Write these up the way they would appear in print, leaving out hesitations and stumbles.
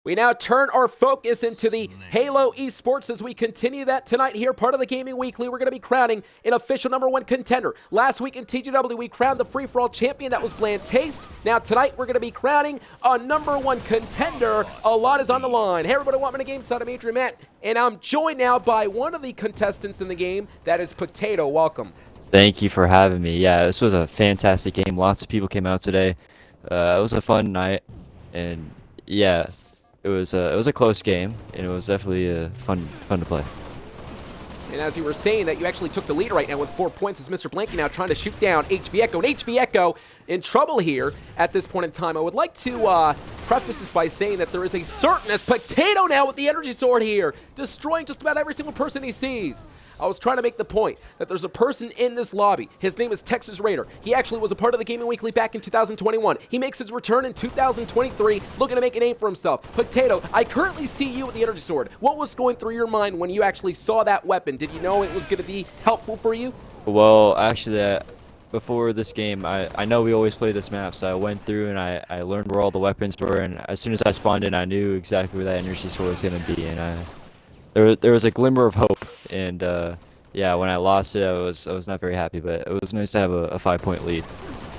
We now turn our focus into the Halo esports as we continue that tonight here, part of the Gaming Weekly. We're going to be crowning an official #1 contender. Last week in TGW, we crowned the free-for-all champion. That was Blantaste. Now tonight, we're going to be crowning a #1 contender. A lot is on the line. Hey, everybody, welcome to GameSide. I'm Adrian, and I'm joined now by one of the contestants in the game. That is Pugtato. Welcome. Thank you for having me. Yeah, this was a fantastic game. Lots of people came out today. It was a fun night, and yeah, it was a close game, and it was definitely fun to play. And as you were saying that you actually took the lead right now with 4 points as Mr. Blanky now trying to shoot down HV Echo. And HV Echo in trouble here at this point in time. I would like to preface this by saying that there is a certain as Pugtato now with the energy sword here, destroying just about every single person he sees. I was trying to make the point that there's a person in this lobby. His name is Texas Raider. He actually was a part of the Gaming Weekly back in 2021. He makes his return in 2023, looking to make a name for himself. Pugtato, I currently see you with the energy sword. What was going through your mind when you actually saw that weapon? Did you know it was going to be helpful for you? Well, actually, before this game, I know we always play this map, so I went through and I learned where all the weapons were, and as soon as I spawned in, I knew exactly where that energy sword was going to be, and there was a glimmer of hope, and yeah, when I lost it, I was not very happy, but it was nice to have a 5-point lead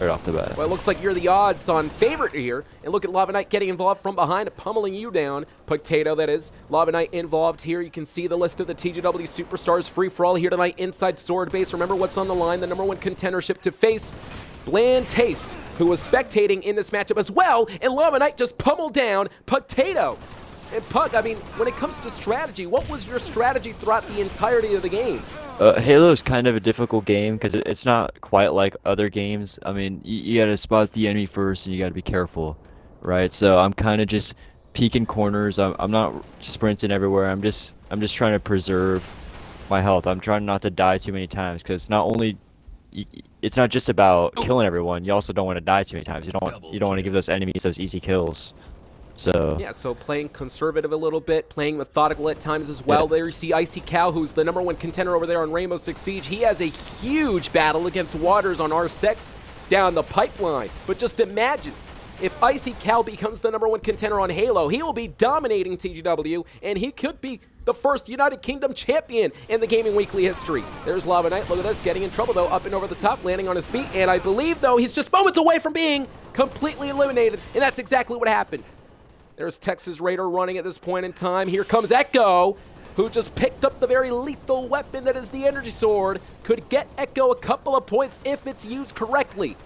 right off the bat. Well, it looks like you're the odds-on favorite here, and look at Lava Knight getting involved from behind, pummeling you down. Pugtato, that is. Lava Knight involved here. You can see the list of the TGW Superstars free-for-all here tonight inside Sword Base. Remember what's on the line, the #1 contendership to face Blantaste, who was spectating in this matchup as well, and Lava Knight just pummeled down Pugtato. And Pug, I mean, when it comes to strategy, what was your strategy throughout the entirety of the game? Halo is kind of a difficult game because it's not quite like other games. I mean, you gotta spot the enemy first and you gotta be careful, right? So I'm kind of just peeking corners. I'm not sprinting everywhere. I'm just trying to preserve my health. I'm trying not to die too many times because it's not just about killing everyone. You also don't want to die too many times. You don't want to give those enemies those easy kills. So yeah, so playing conservative a little bit, playing methodical at times as well. Yeah. There you see Icy Cal, who's the #1 contender over there on Rainbow Six Siege. He has a huge battle against Waters on R6 down the pipeline. But just imagine, if Icy Cal becomes the #1 contender on Halo, he will be dominating TGW, and he could be the first United Kingdom champion in the Gaming Weekly history. There's Lava Knight, look at this, getting in trouble though, up and over the top, landing on his feet, and I believe though, he's just moments away from being completely eliminated, and that's exactly what happened. There's Texas Raider running at this point in time. Here comes Echo, who just picked up the very lethal weapon that is the energy sword. Could get Echo a couple of points if it's used correctly.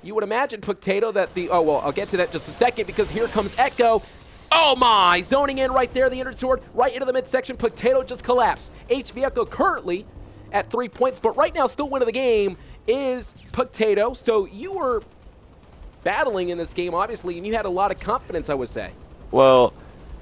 You would imagine, Pugtato, that oh, well, I'll get to that in just a second because here comes Echo. Oh my, zoning in right there, the energy sword, right into the midsection. Pugtato just collapsed. HV Echo currently at 3 points, but right now still winning the game is Pugtato. So you were battling in this game, obviously, and you had a lot of confidence, I would say. Well,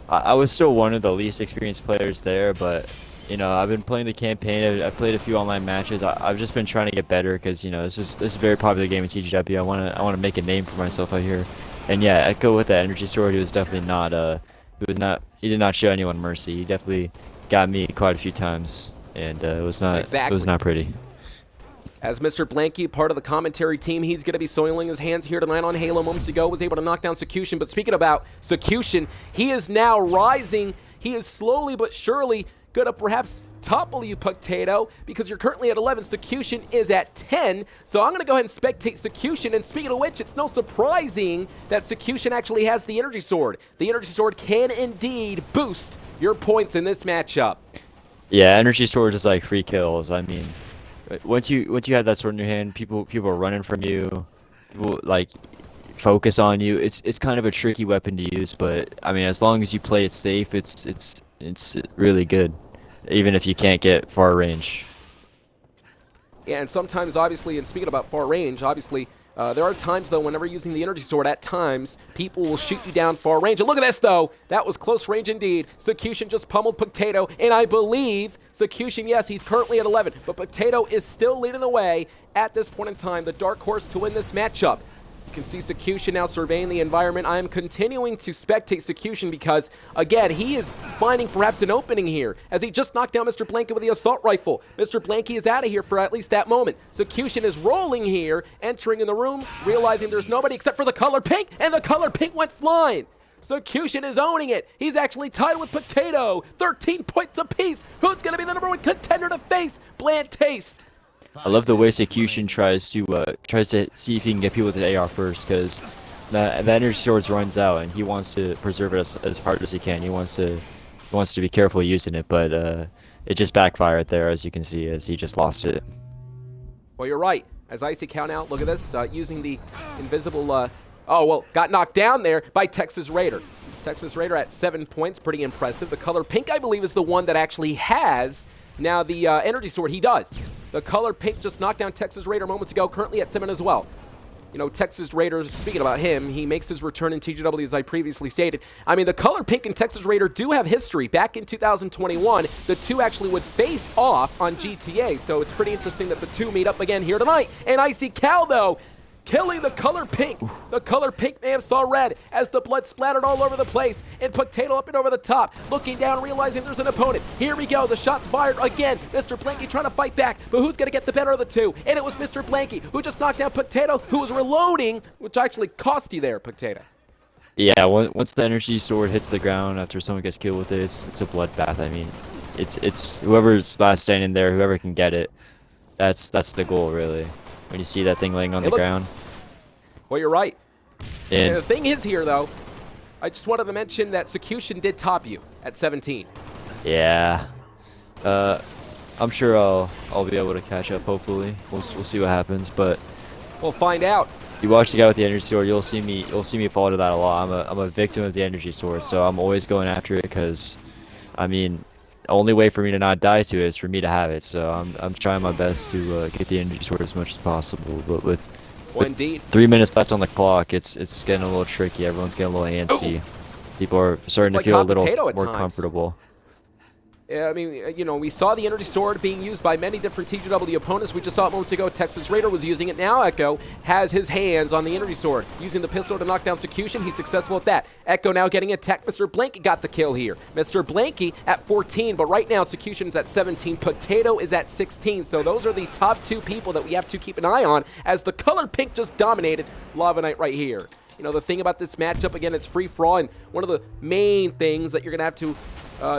I was still one of the least experienced players there, but you know, I've been playing the campaign. I've played a few online matches. I've just been trying to get better because you know this is a very popular game in TGW. I want to make a name for myself out here. And yeah, Echo with that energy sword, he was definitely not he did not show anyone mercy. He definitely got me quite a few times, and it was not pretty. As Mr. Blanky, part of the commentary team, he's going to be soiling his hands here tonight on Halo. Moments ago, was able to knock down Secution. But speaking about Secution, he is now rising. He is slowly but surely going to perhaps topple you, Pugtato, because you're currently at 11. Secution is at 10. So I'm going to go ahead and spectate Secution. And speaking of which, it's no surprising that Secution actually has the energy sword. The energy sword can indeed boost your points in this matchup. Yeah, energy sword is like free kills. I mean, once you have that sword in your hand, people are running from you. People like focus on you. It's kind of a tricky weapon to use, but I mean, as long as you play it safe, it's really good, even if you can't get far range. Yeah, and sometimes, obviously, and speaking about far range, obviously, there are times, though, whenever using the energy sword, at times, people will shoot you down far range. And look at this, though. That was close range indeed. Secution just pummeled Pugtato, and I believe Secution, yes, he's currently at 11, but Pugtato is still leading the way at this point in time, the dark horse to win this matchup. You can see Secution now surveying the environment. I am continuing to spectate Secution because, again, he is finding perhaps an opening here as he just knocked down Mr. Blanky with the assault rifle. Mr. Blanky is out of here for at least that moment. Secution is rolling here, entering in the room, realizing there's nobody except for the color pink, and the color pink went flying. Execution is owning it. He's actually tied with Pugtato. 13 points apiece. Who's going to be the number 1 contender to face Blantaste? I love the way Execution tries to see if he can get people with the AR first, because the energy swords runs out and he wants to preserve it as hard as he can. He wants to be careful using it, but it just backfired there, as you can see, as he just lost it. Well, you're right. As Icy Cow now, look at this, using the invisible, oh, well, got knocked down there by Texas Raider. Texas Raider at 7 points, pretty impressive. The color pink, I believe, is the one that actually has now the energy sword. He does. The color pink just knocked down Texas Raider moments ago, currently at 7 as well. You know, Texas Raiders, speaking about him, he makes his return in TGW, as I previously stated. I mean, the color pink and Texas Raider do have history. Back in 2021, the two actually would face off on GTA, so it's pretty interesting that the two meet up again here tonight. And Icy Cal, though, killing the color pink. The color pink man saw red as the blood splattered all over the place. And Pugtato up and over the top, looking down, realizing there's an opponent. Here we go, the shots fired again. Mr. Blanky trying to fight back, but who's going to get the better of the two? And it was Mr. Blanky who just knocked down Pugtato, who was reloading, which actually cost you there, Pugtato. Yeah, once the energy sword hits the ground after someone gets killed with it, it's a bloodbath. I mean, it's whoever's last standing there, whoever can get it. That's the goal, really. When you see that thing laying on the ground. Well, you're right. And And the thing is here, though, I just wanted to mention that Execution did top you at 17. yeah, I'm sure I'll be able to catch up. Hopefully, we'll see what happens. But We'll find out. you watch the guy with the energy sword, you'll see me fall to that a lot. I'm a victim of the energy sword, so I'm always going after it because, I mean, the only way for me to not die to it is for me to have it. So I'm trying my best to get the energy sword as much as possible. But with Well, indeed. 3 minutes left on the clock, it's getting a little tricky. Everyone's getting a little antsy. People are starting to like feel a hot little potato at more times. comfortable. I mean, you know, we saw the energy sword being used by many different TGW opponents. We just saw it moments ago. Texas Raider was using it. Now Echo has his hands on the energy sword, using the pistol to knock down Execution. He's successful at that. Echo now getting attacked. Mr. Blanky got the kill here. Mr. Blanky at 14, but right now Execution's at 17. Pugtato is at 16. So those are the top two people that we have to keep an eye on, as the color pink just dominated Lava Knight right here. You know, the thing about this matchup, again, it's free-for-all, and one of the main things that you're going to have to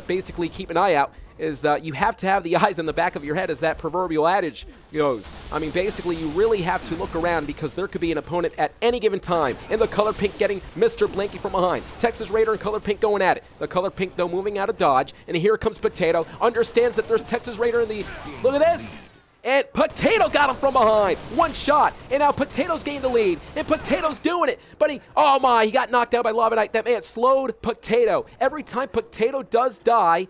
basically keep an eye out is you have to have the eyes in the back of your head, as that proverbial adage goes. I mean, basically, you really have to look around because there could be an opponent at any given time. And the color pink getting Mr. Blanky from behind. Texas Raider and color pink going at it. The color pink, though, moving out of dodge. And here comes Pugtato. Understands that there's Texas Raider in the... Look at this! And Pugtato got him from behind. One shot. And now Pugtato's gained the lead. And Pugtato's doing it. But oh my, he got knocked out by Lava Knight. That man slowed Pugtato. Every time Pugtato does die,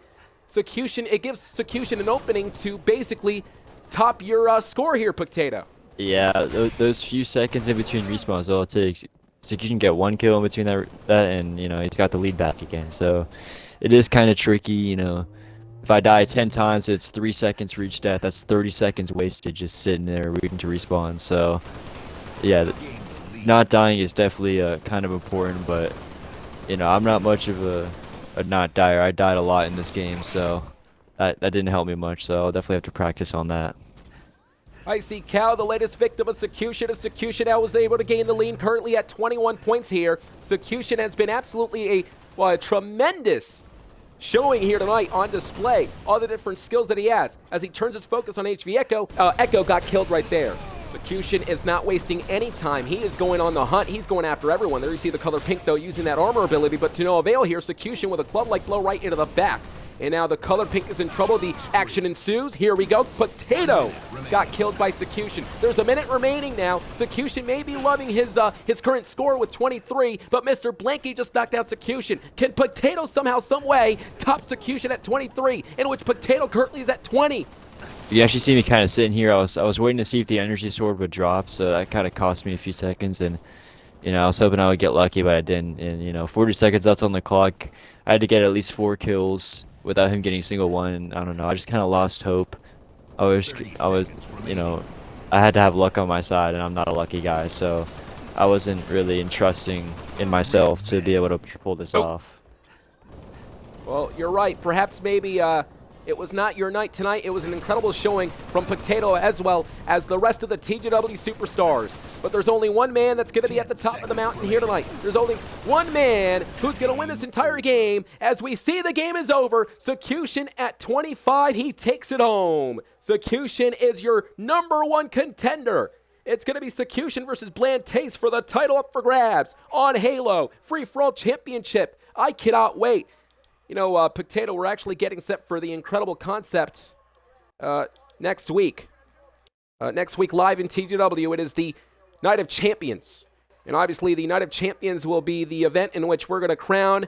it gives Execution an opening to basically top your score here, Pugtato. Yeah, those few seconds in between respawns, all it takes. Execution get one kill in between that, and you know he's got the lead back again. So it is kind of tricky, you know. If I die 10 times, it's 3 seconds for each death. That's 30 seconds wasted just sitting there waiting to respawn. So yeah, not dying is definitely kind of important, but you know I'm not much of a not dyer. I died a lot in this game, so that didn't help me much. So I'll definitely have to practice on that. Icy Cow, the latest victim of Execution. Execution now was able to gain the lead, currently at 21 points here. Execution has been absolutely a tremendous showing here tonight on display. All the different skills that he has. As he turns his focus on HV Echo, Echo got killed right there. Execution is not wasting any time. He is going on the hunt. He's going after everyone. There you see the color pink, though, using that armor ability, but to no avail here. Execution with a club-like blow right into the back. And now the color pink is in trouble. The action ensues. Here we go. Pugtato got killed by Execution. There's a minute remaining now. Execution may be loving his current score with 23, but Mr. Blanky just knocked out Execution. Can Pugtato somehow, some way, top Execution at 23, in which Pugtato currently is at 20? You actually see me kind of sitting here. I was waiting to see if the energy sword would drop, so that kind of cost me a few seconds, and you know I was hoping I would get lucky, but I didn't. And you know, 40 seconds left on the clock. I had to get at least 4 kills without him getting a single one. And I don't know. I just kind of lost hope. I was, you know, I had to have luck on my side, and I'm not a lucky guy, so I wasn't really entrusting in myself to be able to pull this off. Well, you're right. Perhaps maybe It was not your night tonight. It was an incredible showing from Pugtato as well as the rest of the TGW superstars. But there's only one man that's going to be at the top of the mountain here tonight. There's only one man who's going to win this entire game. As we see the game is over, Secution at 25, he takes it home. Secution is your #1 contender. It's going to be Secution versus Blantaste for the title up for grabs on Halo Free-For-All Championship. I cannot wait. You know, Pugtato, we're actually getting set for the incredible concept next week. Next week live in TGW, it is the Night of Champions. And obviously the Night of Champions will be the event in which we're going to crown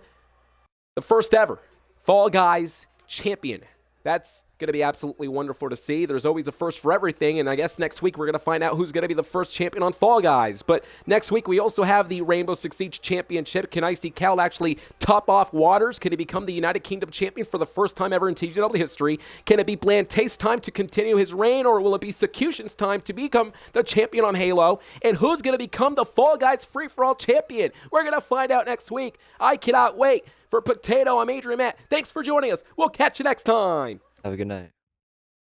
the first ever Fall Guys champion. That's going to be absolutely wonderful to see. There's always a first for everything, and I guess next week we're going to find out who's going to be the first champion on Fall Guys. But next week we also have the Rainbow Six Siege Championship. Can Icy Cal actually top off Waters? Can he become the United Kingdom champion for the first time ever in TGW history? Can it be Blantaste's time to continue his reign, or will it be Secution's time to become the champion on Halo? And who's going to become the Fall Guys Free-For-All champion? We're going to find out next week. I cannot wait. For Pugtato, I'm Adrian Matt. Thanks for joining us. We'll catch you next time. Have a good night.